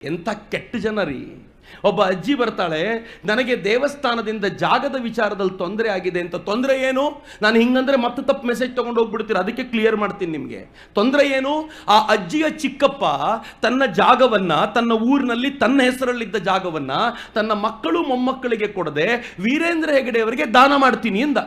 ಎಂಥ ಕೆಟ್ಟ ಜನ ರೀ. ಒಬ್ಬ ಅಜ್ಜಿ ಬರ್ತಾಳೆ, ನನಗೆ ದೇವಸ್ಥಾನದಿಂದ ಜಾಗದ ವಿಚಾರದಲ್ಲಿ ತೊಂದರೆ ಆಗಿದೆ ಅಂತ. ತೊಂದರೆ ಏನು? ನಾನು ಹಿಂಗಂದ್ರೆ ಮತ್ತೆ ತಪ್ಪು ಮೆಸೇಜ್ ತಗೊಂಡು ಹೋಗ್ಬಿಡ್ತೀರ, ಅದಕ್ಕೆ ಕ್ಲಿಯರ್ ಮಾಡ್ತೀನಿ ನಿಮಗೆ. ತೊಂದರೆ ಏನು? ಆ ಅಜ್ಜಿಯ ಚಿಕ್ಕಪ್ಪ ತನ್ನ ಜಾಗವನ್ನ, ತನ್ನ ಊರಿನಲ್ಲಿ ತನ್ನ ಹೆಸರಲ್ಲಿದ್ದ ಜಾಗವನ್ನ ತನ್ನ ಮಕ್ಕಳು ಮೊಮ್ಮಕ್ಕಳಿಗೆ ಕೊಡದೆ ವೀರೇಂದ್ರ ಹೆಗಡೆ ಅವರಿಗೆ ದಾನ ಮಾಡ್ತೀನಿ ಎಂದ.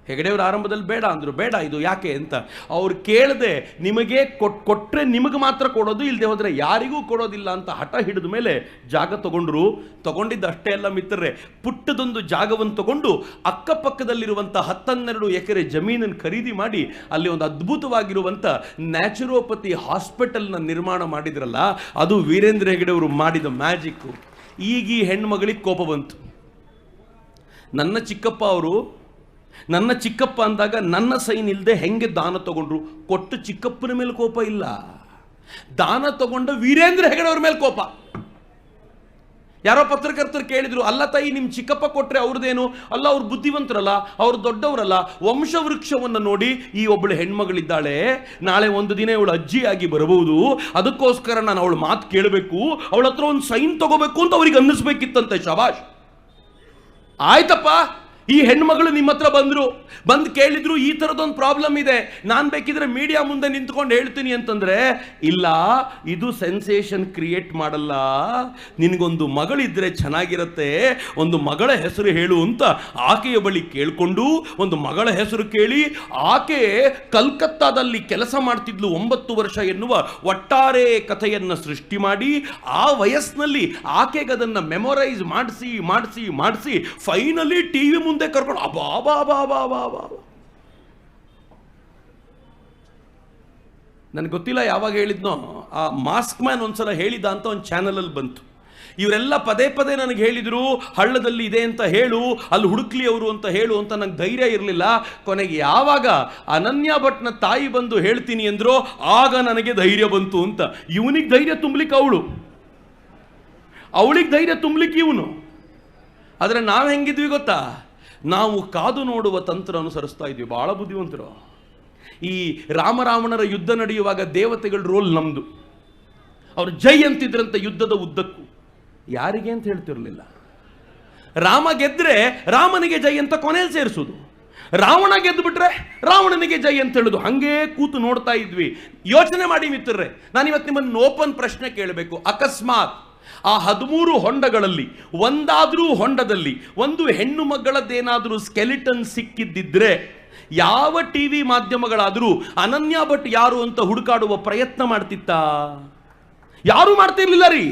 ಹೆಗಡೆಯವರು ಆರಂಭದಲ್ಲಿ ಬೇಡ ಅಂದರು. ಬೇಡ, ಇದು ಯಾಕೆ ಅಂತ ಅವ್ರು ಕೇಳದೆ, ನಿಮಗೆ ಕೊಟ್ಟರೆ ನಿಮಗೆ ಮಾತ್ರ ಕೊಡೋದು, ಇಲ್ಲದೆ ಹೋದರೆ ಯಾರಿಗೂ ಕೊಡೋದಿಲ್ಲ ಅಂತ ಹಠ ಹಿಡಿದ ಮೇಲೆ ಜಾಗ ತಗೊಂಡ್ರು. ತಗೊಂಡಿದ್ದ ಅಷ್ಟೇ ಎಲ್ಲ ಮಿತ್ರರೇ, ಪುಟ್ಟದೊಂದು ಜಾಗವನ್ನು ತಗೊಂಡು ಅಕ್ಕಪಕ್ಕದಲ್ಲಿರುವಂಥ 10-12 ಎಕರೆ ಜಮೀನನ್ನು ಖರೀದಿ ಮಾಡಿ ಅಲ್ಲಿ ಒಂದು ಅದ್ಭುತವಾಗಿರುವಂಥ ನ್ಯಾಚುರೋಪತಿ ಹಾಸ್ಪಿಟಲ್ನ ನಿರ್ಮಾಣ ಮಾಡಿದ್ರಲ್ಲ, ಅದು ವೀರೇಂದ್ರ ಹೆಗಡೆ ಅವರು ಮಾಡಿದ ಮ್ಯಾಜಿಕ್ಕು. ಈಗ ಈ ಹೆಣ್ಮಗಳಿಗೆ ಕೋಪ ಬಂತು. ನನ್ನ ಚಿಕ್ಕಪ್ಪ ಅಂದಾಗ ನನ್ನ ಸೈನ್ ಇಲ್ಲದೆ ಹೆಂಗೆ ದಾನ ತಗೊಂಡ್ರು? ಕೊಟ್ಟು ಚಿಕ್ಕಪ್ಪನ ಮೇಲೆ ಕೋಪ ಇಲ್ಲ, ದಾನ ತಗೊಂಡ ವೀರೇಂದ್ರ ಹೆಗಡೆ ಅವ್ರ ಮೇಲೆ ಕೋಪ. ಯಾರೋ ಪತ್ರಕರ್ತರು ಕೇಳಿದ್ರು, ಅಲ್ಲ ತಾಯಿ, ನಿಮ್ಮ ಚಿಕ್ಕಪ್ಪ ಕೊಟ್ರೆ ಅವ್ರದ್ದೇನು? ಅಲ್ಲ, ಅವ್ರು ಬುದ್ಧಿವಂತರಲ್ಲ, ಅವ್ರು ದೊಡ್ಡವರಲ್ಲ. ವಂಶವೃಕ್ಷವನ್ನು ನೋಡಿ, ಈ ಒಬ್ಬಳು ಹೆಣ್ಮಗಳಿದ್ದಾಳೆ, ನಾಳೆ ಒಂದು ದಿನ ಇವಳು ಅಜ್ಜಿಯಾಗಿ ಬರಬಹುದು, ಅದಕ್ಕೋಸ್ಕರ ನಾನು ಅವಳ ಮಾತು ಕೇಳಬೇಕು, ಅವಳ ಹತ್ರ ಒಂದು ಸೈನ್ ತಗೋಬೇಕು ಅಂತ ಅವ್ರಿಗೆ ಅನ್ನಿಸ್ಬೇಕಿತ್ತಂತೆ. ಶಬಾಷ್, ಆಯ್ತಪ್ಪ. ಈ ಹೆಣ್ಮಗಳು ನಿಮ್ಮ ಹತ್ರ ಬಂದು ಕೇಳಿದ್ರು, ಈ ಥರದೊಂದು ಪ್ರಾಬ್ಲಮ್ ಇದೆ, ನಾನು ಬೇಕಿದ್ರೆ ಮೀಡಿಯಾ ಮುಂದೆ ನಿಂತ್ಕೊಂಡು ಹೇಳ್ತೀನಿ ಅಂತಂದ್ರೆ, ಇಲ್ಲ, ಇದು ಸೆನ್ಸೇಷನ್ ಕ್ರಿಯೇಟ್ ಮಾಡಲ್ಲ, ನಿನಗೊಂದು ಮಗಳಿದ್ರೆ ಚೆನ್ನಾಗಿರತ್ತೆ, ಒಂದು ಮಗಳ ಹೆಸರು ಹೇಳು ಅಂತ ಆಕೆಯ ಬಳಿ ಕೇಳಿಕೊಂಡು ಒಂದು ಮಗಳ ಹೆಸರು ಕೇಳಿ, ಆಕೆ ಕಲ್ಕತ್ತಾದಲ್ಲಿ ಕೆಲಸ ಮಾಡ್ತಿದ್ಲು 9 ವರ್ಷ ಎನ್ನುವ ಒಟ್ಟಾರೆ ಕಥೆಯನ್ನು ಸೃಷ್ಟಿ ಮಾಡಿ, ಆ ವಯಸ್ಸಿನಲ್ಲಿ ಆಕೆಗೆ ಅದನ್ನು ಮೆಮೊರೈಸ್ ಮಾಡಿಸಿ ಫೈನಲಿ ಟಿವಿ ಮುಂದೆ ಕರ್ಕೊಂಡು ನನಗೆ ಗೊತ್ತಿಲ್ಲ ಯಾವಾಗ ಹೇಳಿದ್ನೋ, ಆ ಮಾಸ್ಕ್ ಮ್ಯಾನ್ ಒಂದ್ಸಲ ಹೇಳಿದ ಅಂತ ಒಂದು ಚಾನಲಲ್ಲಿ ಬಂತು. ಇವರೆಲ್ಲ ಪದೇ ನನಗೆ ಹೇಳಿದ್ರು, ಹಳ್ಳದಲ್ಲಿ ಇದೆ ಅಂತ ಹೇಳು, ಅಲ್ಲಿ ಹುಡುಕ್ಲಿ ಅವರು ಅಂತ ಹೇಳು ಅಂತ. ನಂಗೆ ಧೈರ್ಯ ಇರಲಿಲ್ಲ. ಕೊನೆಗೆ ಯಾವಾಗ ಅನನ್ಯ ಭಟ್ನ ತಾಯಿ ಬಂದು ಹೇಳ್ತೀನಿ ಅಂದ್ರೋ, ಆಗ ನನಗೆ ಧೈರ್ಯ ಬಂತು ಅಂತ. ಇವನಿಗೆ ಧೈರ್ಯ ತುಂಬಲಿಕ್ಕೆ ಅವಳಿಗೆ ಧೈರ್ಯ ತುಂಬಲಿಕ್ಕೆ ಇವನು. ಆದರೆ ನಾವು ಹೆಂಗಿದ್ವಿ ಗೊತ್ತಾ? ನಾವು ಕಾದು ನೋಡುವ ತಂತ್ರ ಅನುಸರಿಸ್ತಾ ಇದ್ವಿ. ಬಹಳ ಬುದ್ಧಿವಂತರು. ಈ ರಾಮರಾವಣರ ಯುದ್ಧ ನಡೆಯುವಾಗ ದೇವತೆಗಳ ರೋಲ್ ನಮ್ದು. ಅವರು ಜೈ ಅಂತಿದ್ರಂತೆ ಯುದ್ಧದ ಉದ್ದಕ್ಕೂ. ಯಾರಿಗೆ ಅಂತ ಹೇಳ್ತಿರ್ಲಿಲ್ಲ. ರಾಮ ಗೆದ್ರೆ ರಾಮನಿಗೆ ಜೈ ಅಂತ ಕೊನೆಯಲ್ಲಿ ಸೇರಿಸೋದು, ರಾವಣ ಗೆದ್ದು ಬಿಟ್ರೆ ರಾವಣನಿಗೆ ಜೈ ಅಂತ ಹೇಳುದು. ಹಂಗೆ ಕೂತು ನೋಡ್ತಾ ಇದ್ವಿ. ಯೋಚನೆ ಮಾಡಿ ಮಿತ್ರರೇ, ನಾನಿವತ್ತು ನಿಮ್ಮನ್ನು ಓಪನ್ ಪ್ರಶ್ನೆ ಕೇಳಬೇಕು. ಅಕಸ್ಮಾತ್ ಆ 13 ಹೊಂಡಗಳಲ್ಲಿ ಒಂದಾದ್ರೂ ಹೊಂಡದಲ್ಲಿ ಒಂದು ಹೆಣ್ಣು ಮಗಳದ್ದೇನಾದ್ರೂ ಸ್ಕೆಲಿಟನ್ ಸಿಕ್ಕಿದ್ದಿದ್ರೆ, ಯಾವ ಟಿವಿ ಮಾಧ್ಯಮಗಳಾದರೂ ಅನನ್ಯ ಭಟ್ ಯಾರು ಅಂತ ಹುಡುಕಾಡುವ ಪ್ರಯತ್ನ ಮಾಡ್ತಿತ್ತಾ? ಯಾರು ಮಾಡ್ತಿರ್ಲಿಲ್ಲ ರೀ.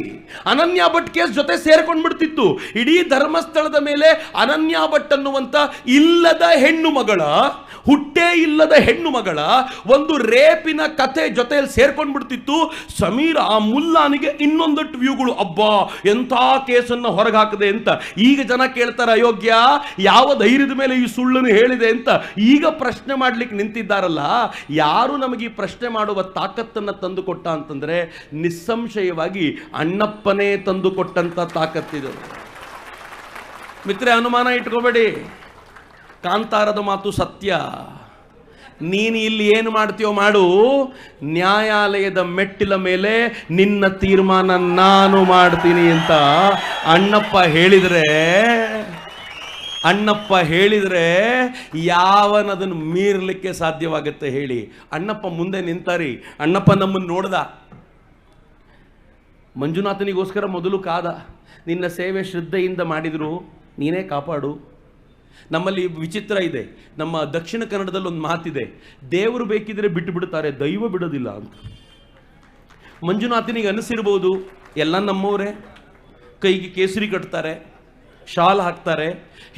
ಅನನ್ಯ ಭಟ್ ಕೇಸ್ ಜೊತೆ ಸೇರ್ಕೊಂಡ್ಬಿಡ್ತಿತ್ತು. ಇಡೀ ಧರ್ಮಸ್ಥಳದ ಮೇಲೆ ಅನನ್ಯ ಭಟ್ ಅನ್ನುವಂತ ಹುಟ್ಟೇ ಇಲ್ಲದ ಹೆಣ್ಣು ಮಗಳ ಒಂದು ರೇಪಿನ ಕಥೆ ಜೊತೆಯಲ್ಲಿ ಸೇರ್ಕೊಂಡ್ಬಿಡ್ತಿತ್ತು. ಸಮೀರ್ ಆ ಮುಲ್ಲಾನಿಗೆ ಇನ್ನೊಂದಟ್ಟು ವ್ಯೂಗಳು, ಅಬ್ಬಾ ಎಂಥ ಕೇಸನ್ನು ಹೊರಗೆ ಹಾಕದೆ ಅಂತ. ಈಗ ಜನ ಕೇಳ್ತಾರೆ, ಅಯೋಗ್ಯ, ಯಾವ ಧೈರ್ಯದ ಮೇಲೆ ಈ ಸುಳ್ಳನ್ನು ಹೇಳಿದೆ ಅಂತ. ಈಗ ಪ್ರಶ್ನೆ ಮಾಡ್ಲಿಕ್ಕೆ ನಿಂತಿದ್ದಾರಲ್ಲ, ಯಾರು ನಮಗೆ ಈ ಪ್ರಶ್ನೆ ಮಾಡುವ ತಾಕತ್ತನ್ನು ತಂದು ಕೊಟ್ಟ ಅಂತಂದ್ರೆ, ನಿಸ್ಸಂಶಯವಾಗಿ ಅಣ್ಣಪ್ಪನೇ ತಂದು ಕೊಟ್ಟಂತ ತಾಕತ್ತಿದೆ ಮಿತ್ರೆ. ಅನುಮಾನ ಇಟ್ಕೋಬೇಡಿ, ಕಾಂತಾರದ ಮಾತು ಸತ್ಯ. ನೀನು ಇಲ್ಲಿ ಏನು ಮಾಡ್ತೀಯೋ ಮಾಡು, ನ್ಯಾಯಾಲಯದ ಮೆಟ್ಟಿಲ ಮೇಲೆ ನಿನ್ನ ತೀರ್ಮಾನ ನಾನು ಮಾಡ್ತೀನಿ ಅಂತ ಅಣ್ಣಪ್ಪ ಹೇಳಿದ್ರೆ ಯಾವನದನ್ನು ಮೀರಲಿಕ್ಕೆ ಸಾಧ್ಯವಾಗುತ್ತೆ ಹೇಳಿ? ಅಣ್ಣಪ್ಪ ಮುಂದೆ ನಿಂತಾರಿ. ಅಣ್ಣಪ್ಪ ನಮ್ಮನ್ನು ನೋಡ್ದ. ಮಂಜುನಾಥನಿಗೋಸ್ಕರ ಮೊದಲು ಕಾದ. ನಿನ್ನ ಸೇವೆ ಶ್ರದ್ಧೆಯಿಂದ ಮಾಡಿದ್ರು, ನೀನೇ ಕಾಪಾಡು. ನಮ್ಮಲ್ಲಿ ವಿಚಿತ್ರ ಇದೆ. ನಮ್ಮ ದಕ್ಷಿಣ ಕನ್ನಡದಲ್ಲಿ ಒಂದು ಮಾತಿದೆ, ದೇವರು ಬೇಕಿದ್ರೆ ಬಿಟ್ಟು ಬಿಡ್ತಾರೆ, ದೈವ ಬಿಡೋದಿಲ್ಲ ಅಂತ. ಮಂಜುನಾಥನಿಗೆ ಅನಿಸಿರ್ಬೋದು, ಎಲ್ಲ ನಮ್ಮವರೇ, ಕೈಗೆ ಕೇಸರಿ ಕಟ್ತಾರೆ, ಶಾಲ್ ಹಾಕ್ತಾರೆ,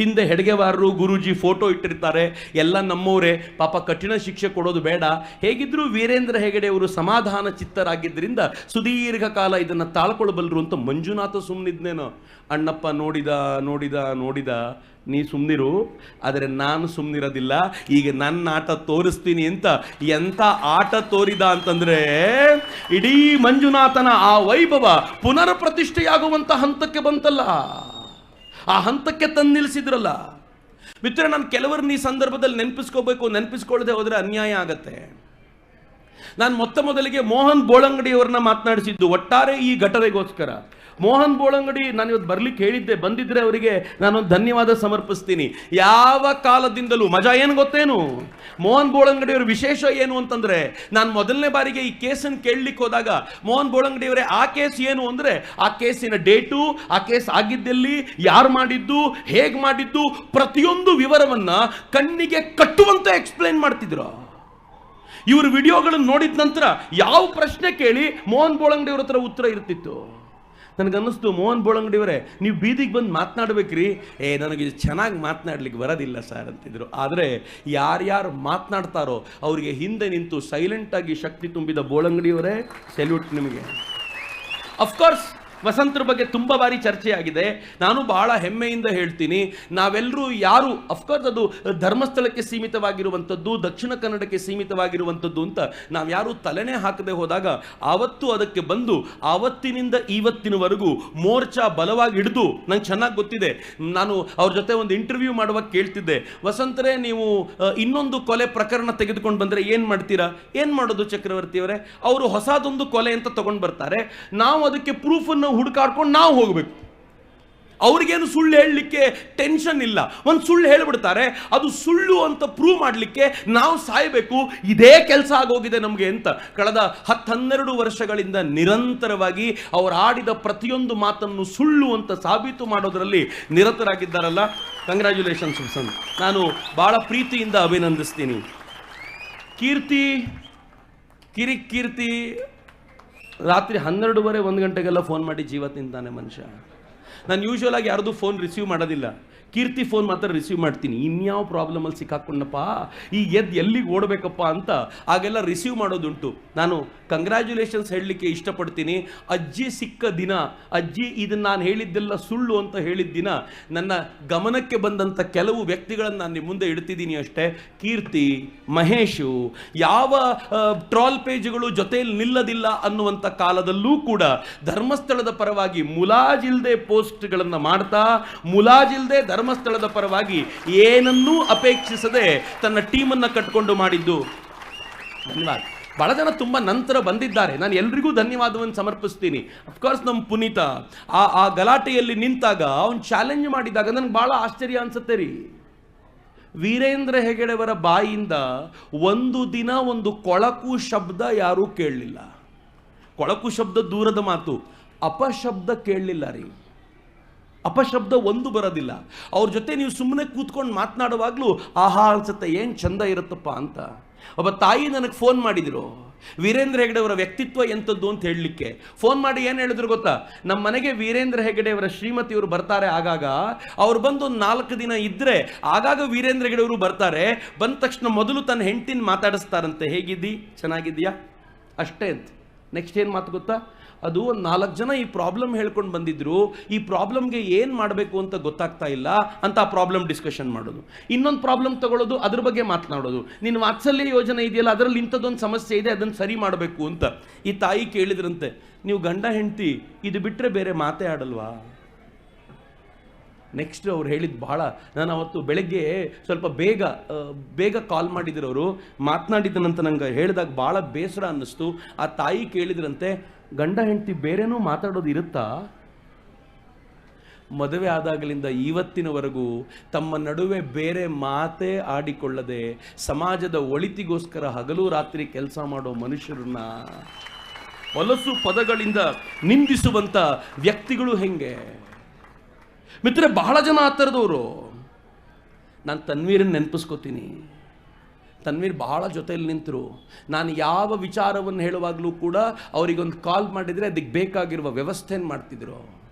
ಹಿಂದೆ ಹೆಡ್ಗೆವಾರರು ಗುರೂಜಿ ಫೋಟೋ ಇಟ್ಟಿರ್ತಾರೆ, ಎಲ್ಲ ನಮ್ಮವರೇ, ಪಾಪ ಕಠಿಣ ಶಿಕ್ಷೆ ಕೊಡೋದು ಬೇಡ. ಹೇಗಿದ್ರು ವೀರೇಂದ್ರ ಹೆಗಡೆ ಅವರು ಸಮಾಧಾನ ಚಿತ್ತರಾಗಿದ್ದರಿಂದ ಸುದೀರ್ಘ ಕಾಲ ಇದನ್ನು ತಾಳ್ಕೊಳ್ಬಲ್ರು ಅಂತ ಮಂಜುನಾಥ ಸುಮ್ಮನಿದ್ನೇನೋ. ಅಣ್ಣಪ್ಪ ನೋಡಿದ, ನೀ ಸುಮ್ಮನಿರು, ಆದರೆ ನಾನು ಸುಮ್ಮನಿರೋದಿಲ್ಲ, ಈಗ ನನ್ನ ಆಟ ತೋರಿಸ್ತೀನಿ ಅಂತ. ಎಂಥ ಆಟ ತೋರಿದ ಅಂತಂದ್ರೆ, ಇಡೀ ಮಂಜುನಾಥನ ಆ ವೈಭವ ಪುನರ್ ಪ್ರತಿಷ್ಠೆಯಾಗುವಂಥ ಹಂತಕ್ಕೆ ಬಂತಲ್ಲ, ಆ ಹಂತಕ್ಕೆ ತಂದು ನಿಲ್ಲಿಸಿದ್ರಲ್ಲ ಮಿತ್ರ. ನಾನು ಕೆಲವರನ್ನ ಈ ಸಂದರ್ಭದಲ್ಲಿ ನೆನಪಿಸ್ಕೊಳ್ಳದೆ ಹೋದರೆ ಅನ್ಯಾಯ ಆಗತ್ತೆ. ನಾನು ಮೊದಲಿಗೆ ಮೋಹನ್ ಬೋಳಂಗಡಿಯವರನ್ನ ಮಾತನಾಡಿಸಿದ್ದು ಒಟ್ಟಾರೆ ಈ ಘಟನೆಗೋಸ್ಕರ. ಮೋಹನ್ ಬೋಳಂಗಡಿ ನಾನು ಇವತ್ತು ಬರ್ಲಿಕ್ಕೆ ಹೇಳಿದ್ದೆ, ಬಂದಿದ್ರೆ ಅವರಿಗೆ ನಾನೊಂದು ಧನ್ಯವಾದ ಸಮರ್ಪಿಸ್ತೀನಿ. ಯಾವ ಕಾಲದಿಂದಲೂ ಮಜಾ ಏನು ಗೊತ್ತೇನು, ಮೋಹನ್ ಬೋಳಂಗಡಿಯವರ ವಿಶೇಷ ಏನು ಅಂತಂದ್ರೆ, ನಾನು ಮೊದಲನೇ ಬಾರಿಗೆ ಈ ಕೇಸನ್ನು ಕೇಳಲಿಕ್ಕೆ ಹೋದಾಗ ಮೋಹನ್ ಬೋಳಂಗಡಿಯವರೇ ಆ ಕೇಸ್ ಏನು ಅಂದ್ರೆ, ಆ ಕೇಸಿನ ಡೇಟು, ಆ ಕೇಸ್ ಆಗಿದ್ದೆಲ್ಲಿ, ಯಾರು ಮಾಡಿದ್ದು, ಹೇಗೆ ಮಾಡಿದ್ದು, ಪ್ರತಿಯೊಂದು ವಿವರವನ್ನ ಕಣ್ಣಿಗೆ ಕಟ್ಟುವಂತೆ ಎಕ್ಸ್ಪ್ಲೇನ್ ಮಾಡ್ತಿದ್ರು. ಇವ್ರ ವಿಡಿಯೋಗಳನ್ನು ನೋಡಿದ ನಂತರ ಯಾವ ಪ್ರಶ್ನೆ ಕೇಳಿ ಮೋಹನ್ ಬೋಳಂಗಡಿಯವ್ರ ಹತ್ರ ಉತ್ತರ ಇರ್ತಿತ್ತು. ನನಗನ್ನಿಸ್ತು, ಮೋಹನ್ ಬೋಳಂಗಡಿಯವರೇ ನೀವು ಬೀದಿಗೆ ಬಂದು ಮಾತನಾಡ್ಬೇಕ್ರಿ. ನನಗೆ ಚೆನ್ನಾಗಿ ಮಾತನಾಡ್ಲಿಕ್ಕೆ ಬರೋದಿಲ್ಲ ಸರ್ ಅಂತಿದ್ರು. ಆದರೆ ಯಾರ್ಯಾರು ಮಾತನಾಡ್ತಾರೋ ಅವರಿಗೆ ಹಿಂದೆ ನಿಂತು ಸೈಲೆಂಟಾಗಿ ಶಕ್ತಿ ತುಂಬಿದ ಬೋಳಂಗಡಿಯವರೇ, ಸೆಲ್ಯೂಟ್ ನಿಮಗೆ. ಅಫ್ಕೋರ್ಸ್ ವಸಂತರ ಬಗ್ಗೆ ತುಂಬ ಬಾರಿ ಚರ್ಚೆ ಆಗಿದೆ. ನಾನು ಬಹಳ ಹೆಮ್ಮೆಯಿಂದ ಹೇಳ್ತೀನಿ, ನಾವೆಲ್ಲರೂ ಯಾರು, ಅಫ್ಕೋರ್ಸ್ ಅದು ಧರ್ಮಸ್ಥಳಕ್ಕೆ ಸೀಮಿತವಾಗಿರುವಂಥದ್ದು, ದಕ್ಷಿಣ ಕನ್ನಡಕ್ಕೆ ಸೀಮಿತವಾಗಿರುವಂಥದ್ದು ಅಂತ ನಾವು ಯಾರು ತಲೆನೇ ಹಾಕದೆ ಹೋದಾಗ, ಆವತ್ತು ಅದಕ್ಕೆ ಬಂದು ಆವತ್ತಿನಿಂದ ಇವತ್ತಿನವರೆಗೂ ಮೋರ್ಚಾ ಬಲವಾಗಿ ಹಿಡಿದು, ನಂಗೆ ಚೆನ್ನಾಗಿ ಗೊತ್ತಿದೆ. ನಾನು ಅವ್ರ ಜೊತೆ ಒಂದು ಇಂಟರ್ವ್ಯೂ ಮಾಡುವಾಗ ಕೇಳ್ತಿದ್ದೆ, ವಸಂತರೇ ನೀವು ಇನ್ನೊಂದು ಕೊಲೆ ಪ್ರಕರಣ ತೆಗೆದುಕೊಂಡು ಬಂದರೆ ಏನು ಮಾಡ್ತೀರಾ? ಏನು ಮಾಡೋದು ಚಕ್ರವರ್ತಿಯವರೇ? ಅವರು ಹೊಸದೊಂದು ಕೊಲೆ ಅಂತ ತಗೊಂಡು ಬರ್ತಾರೆ, ನಾವು ಅದಕ್ಕೆ ಪ್ರೂಫನ್ನು ಹುಡುಕಾಡ್ಕೊಂಡು ನಾವು ಹೋಗಬೇಕು. ಅವ್ರಿಗೇನು ಸುಳ್ಳು ಹೇಳಲಿಕ್ಕೆ ಟೆನ್ಷನ್ ಇಲ್ಲ. ಒಂದು ಸುಳ್ಳು ಹೇಳಿಬಿಡ್ತಾರೆ, ಅದು ಸುಳ್ಳು ಅಂತ ಪ್ರೂವ್ ಮಾಡಲಿಕ್ಕೆ ನಾವು ಸಾಯಬೇಕು. ಇದೇ ಕೆಲಸ ಆಗೋಗಿದೆ ನಮಗೆ ಅಂತ ಕಳೆದ 10-12 ವರ್ಷಗಳಿಂದ ನಿರಂತರವಾಗಿ ಅವರು ಆಡಿದ ಪ್ರತಿಯೊಂದು ಮಾತನ್ನು ಸುಳ್ಳು ಅಂತ ಸಾಬೀತು ಮಾಡೋದರಲ್ಲಿ ನಿರತರಾಗಿದ್ದಾರಲ್ಲ. ಕಂಗ್ರ್ಯಾಚುಲೇಷನ್ಸ್ ವಸಂತ್, ನಾನು ಬಹಳ ಪ್ರೀತಿಯಿಂದ ಅಭಿನಂದಿಸ್ತೀನಿ. ಕೀರ್ತಿ ರಾತ್ರಿ 12:30 1 ಗಂಟೆಗೆಲ್ಲ ಫೋನ್ ಮಾಡಿ ಜೀವ ತಿಂತಾನೆ ಮನುಷ್ಯ. ನಾನು ಯೂಶ್ವಲ್ ಆಗಿ ಯಾರ್ದು ಫೋನ್ ರಿಸೀವ್ ಮಾಡೋದಿಲ್ಲ, ಕೀರ್ತಿ ಫೋನ್ ಮಾತ್ರ ರಿಸೀವ್ ಮಾಡ್ತೀನಿ. ಇನ್ಯಾವ ಪ್ರಾಬ್ಲಮಲ್ಲಿ ಸಿಕ್ಕಾಕೊಂಡಪ್ಪ, ಈಗ ಎಲ್ಲಿಗೆ ಓಡಬೇಕಪ್ಪ ಅಂತ ಆಗೆಲ್ಲ ರಿಸೀವ್ ಮಾಡೋದುಂಟು. ನಾನು ಕಂಗ್ರ್ಯಾಚುಲೇಷನ್ಸ್ ಹೇಳಲಿಕ್ಕೆ ಇಷ್ಟಪಡ್ತೀನಿ. ಅಜ್ಜಿ ಸಿಕ್ಕ ದಿನ, ಅಜ್ಜಿ ಇದನ್ನು ನಾನು ಹೇಳಿದ್ದೆಲ್ಲ ಸುಳ್ಳು ಅಂತ ಹೇಳಿದ ದಿನ, ನನ್ನ ಗಮನಕ್ಕೆ ಬಂದಂಥ ಕೆಲವು ವ್ಯಕ್ತಿಗಳನ್ನು ನಾನು ನಿಮ್ಮ ಮುಂದೆ ಇಡ್ತಿದ್ದೀನಿ ಅಷ್ಟೇ. ಕೀರ್ತಿ, ಮಹೇಶು ಯಾವ ಟ್ರಾಲ್ ಪೇಜ್ಗಳು ಜೊತೆಯಲ್ಲಿ ನಿಲ್ಲದಿಲ್ಲ ಅನ್ನುವಂಥ ಕಾಲದಲ್ಲೂ ಕೂಡ ಧರ್ಮಸ್ಥಳದ ಪರವಾಗಿ ಮುಲಾಜಿಲ್ದೆ ಪೋಸ್ಟ್ಗಳನ್ನು ಮಾಡ್ತಾ, ಮುಲಾಜಿಲ್ದೆ ಧರ್ಮಸ್ಥಳದ ಪರವಾಗಿ ಏನನ್ನೂ ಅಪೇಕ್ಷಿಸದೆ ತನ್ನ ಟೀಮನ್ನು ಕಟ್ಕೊಂಡು ಮಾಡಿದ್ದು. ಧನ್ಯವಾದ. ಬಹಳ ಜನ ತುಂಬ ನಂತರ ಬಂದಿದ್ದಾರೆ, ನಾನು ಎಲ್ರಿಗೂ ಧನ್ಯವಾದವನ್ನು ಸಮರ್ಪಿಸ್ತೀನಿ. ಅಫ್ಕೋರ್ಸ್ ನಮ್ಮ ಪುನೀತ ಆ ಗಲಾಟೆಯಲ್ಲಿ ನಿಂತಾಗ ಅವನು ಚಾಲೆಂಜ್ ಮಾಡಿದಾಗ ನನಗೆ ಭಾಳ ಆಶ್ಚರ್ಯ ಅನ್ಸುತ್ತೆ ರೀ. ವೀರೇಂದ್ರ ಹೆಗಡೆಯವರ ಬಾಯಿಯಿಂದ ಒಂದು ದಿನ ಒಂದು ಕೊಳಕು ಶಬ್ದ ಯಾರೂ ಕೇಳಲಿಲ್ಲ. ಕೊಳಕು ಶಬ್ದ ದೂರದ ಮಾತು, ಅಪಶಬ್ದ ಕೇಳಲಿಲ್ಲ ರೀ. ಅಪಶಬ್ದ ಒಂದು ಬರೋದಿಲ್ಲ. ಅವ್ರ ಜೊತೆ ನೀವು ಸುಮ್ಮನೆ ಕೂತ್ಕೊಂಡು ಮಾತನಾಡುವಾಗಲೂ ಆಹಾ ಅನ್ಸುತ್ತೆ, ಏನು ಚಂದ ಇರುತ್ತಪ್ಪ ಅಂತ. ಒಬ್ಬ ತಾಯಿ ನನಗೆ ಫೋನ್ ಮಾಡಿದರು, ವೀರೇಂದ್ರ ಹೆಗಡೆಯವರ ವ್ಯಕ್ತಿತ್ವ ಎಂಥದ್ದು ಅಂತ ಹೇಳಲಿಕ್ಕೆ. ಫೋನ್ ಮಾಡಿ ಏನು ಹೇಳಿದ್ರು ಗೊತ್ತಾ, ನಮ್ಮ ಮನೆಗೆ ವೀರೇಂದ್ರ ಹೆಗಡೆಯವರ ಶ್ರೀಮತಿಯವರು ಬರ್ತಾರೆ ಆಗಾಗ, ಅವ್ರು ಬಂದು ಒಂದು 4 ದಿನ ಇದ್ದರೆ ಆಗಾಗ ವೀರೇಂದ್ರ ಹೆಗಡೆಯವರು ಬರ್ತಾರೆ. ಬಂದ ತಕ್ಷಣ ಮೊದಲು ತನ್ನ ಹೆಂಡತಿನ ಮಾತಾಡಿಸ್ತಾರಂತೆ, ಹೇಗಿದ್ದೀ, ಚೆನ್ನಾಗಿದ್ದೀಯಾ, ಅಷ್ಟೇ ಅಂತ. ನೆಕ್ಸ್ಟ್ ಏನು ಮಾತು ಗೊತ್ತಾ, ಅದು ಒಂದು 4 ಜನ ಈ ಪ್ರಾಬ್ಲಮ್ ಹೇಳ್ಕೊಂಡು ಬಂದಿದ್ರು, ಈ ಪ್ರಾಬ್ಲಮ್ಗೆ ಏನು ಮಾಡಬೇಕು ಅಂತ ಗೊತ್ತಾಗ್ತಾ ಇಲ್ಲ ಅಂತ ಆ ಪ್ರಾಬ್ಲಮ್ ಡಿಸ್ಕಷನ್ ಮಾಡೋದು. ಇನ್ನೊಂದು ಪ್ರಾಬ್ಲಮ್ ತಗೊಳ್ಳೋದು, ಅದ್ರ ಬಗ್ಗೆ ಮಾತನಾಡೋದು. ನಿನ್ನ ವಾತ್ಸಲ್ಯ ಯೋಜನೆ ಇದೆಯಲ್ಲ, ಅದರಲ್ಲಿ ಇಂಥದ್ದೊಂದು ಸಮಸ್ಯೆ ಇದೆ, ಅದನ್ನು ಸರಿ ಮಾಡಬೇಕು ಅಂತ. ಈ ತಾಯಿ ಕೇಳಿದ್ರಂತೆ, ನೀವು ಗಂಡ ಹೆಂಡತಿ ಇದು ಬಿಟ್ಟರೆ ಬೇರೆ ಮಾತೇ ಆಡಲ್ವಾ? ನೆಕ್ಸ್ಟ್ ಅವ್ರು ಹೇಳಿದ್ದು ಭಾಳ, ನಾನು ಅವತ್ತು ಬೆಳಗ್ಗೆ ಸ್ವಲ್ಪ ಬೇಗ ಕಾಲ್ ಮಾಡಿದ್ರು. ಅವರು ಮಾತನಾಡಿದ್ದನಂತ ನಂಗೆ ಹೇಳಿದಾಗ ಭಾಳ ಬೇಸರ ಅನ್ನಿಸ್ತು. ಆ ತಾಯಿ ಕೇಳಿದ್ರಂತೆ, ಗಂಡ ಹೆಂಡತಿ ಬೇರೆನೂ ಮಾತಾಡೋದು ಇರುತ್ತಾ? ಮದುವೆ ಆದಾಗಲಿಂದ ಇವತ್ತಿನವರೆಗೂ ತಮ್ಮ ನಡುವೆ ಬೇರೆ ಮಾತೇ ಆಡಿಕೊಳ್ಳದೆ ಸಮಾಜದ ಒಳಿತಿಗೋಸ್ಕರ ಹಗಲು ರಾತ್ರಿ ಕೆಲಸ ಮಾಡೋ ಮನುಷ್ಯರನ್ನ ಹೊಲಸು ಪದಗಳಿಂದ ನಿಂದಿಸುವಂಥ ವ್ಯಕ್ತಿಗಳು ಹೆಂಗೆ ಮಿತ್ರ? ಬಹಳ ಜನ ಆ ಥರದವರು. ನಾನು ತನ್ವೀರನ್ನು ನೆನಪಿಸ್ಕೋತೀನಿ. ತನ್ವೀರ್ ಬಹಳ ಜೊತೆಯಲ್ಲಿ ನಿಂತರು. ನಾನು ಯಾವ ವಿಚಾರವನ್ನು ಹೇಳುವಾಗಲೂ ಕೂಡ ಅವರಿಗೊಂದು ಕಾಲ್ ಮಾಡಿದರೆ ಅದಕ್ಕೆ ಬೇಕಾಗಿರುವ ವ್ಯವಸ್ಥೆಯನ್ನು ಮಾಡ್ತಿದ್ರು.